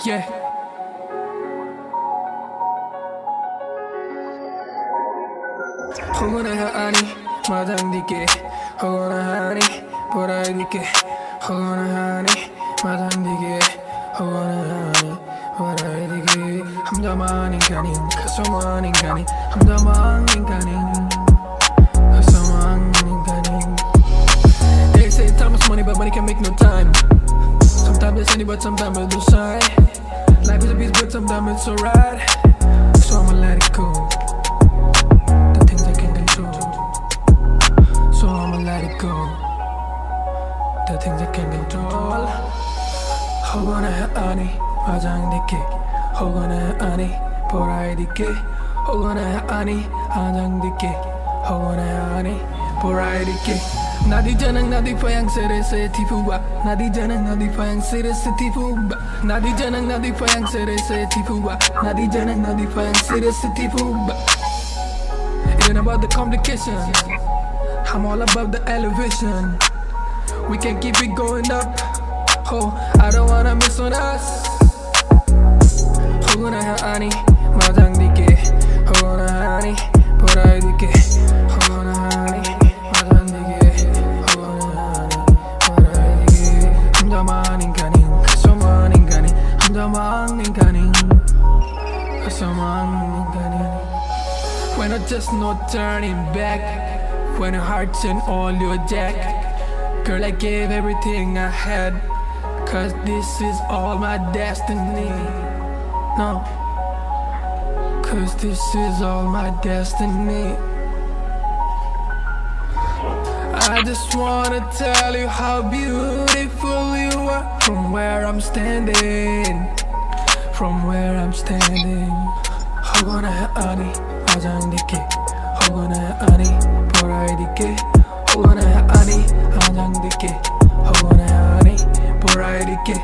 Yeah. Hogoo ani majangdi ke Hogoo ani porai ke Hogoo ani majangdi ke Hogoo ani porai ke hamda maning kaning kasamaning kaning hamda maning kaning kasamaning kaning. They say time is money but money can make no time. Sometimes it's any but sometimes it's no sign. Life is a beast but sometimes it's alright. So I'ma let it go. The things I can't control. So I'ma let it go. The things I can't control. Hogoo ani majangdi ke Hogoo ani porai ke Hogoo ani majangdi ke Hogoo ani porai ke. Nadi janang nadi payang sere se tipuba. Nadi janang nadi payang sere se tipuba. Nadi janang nadi payang sere se tipuba. Nadi janang nadi payang sere se tipuba. It ain't about the complications. I'm all about the elevation. We can keep it going up. Oh, I don't wanna miss on us. Hogoo ani majangdi ke Hogoo ani porai ke Hogoo ani majangdi ke Hogoo ani porai ke hamda maning kaning kasamaning kaning hamda maning kaning kasamaning kaning. When I just no turning back, when your heart's in all your jack. Girl, I gave everything I had, cause this is all my destiny. No, cause this is all my destiny. I just wanna tell you how beautiful you are. From where I'm standing, from where I'm standing. Hogoo ani majangdi ke Hogoo ani porai ke Hogoo ani majangdi ke Hogoo ani porai ke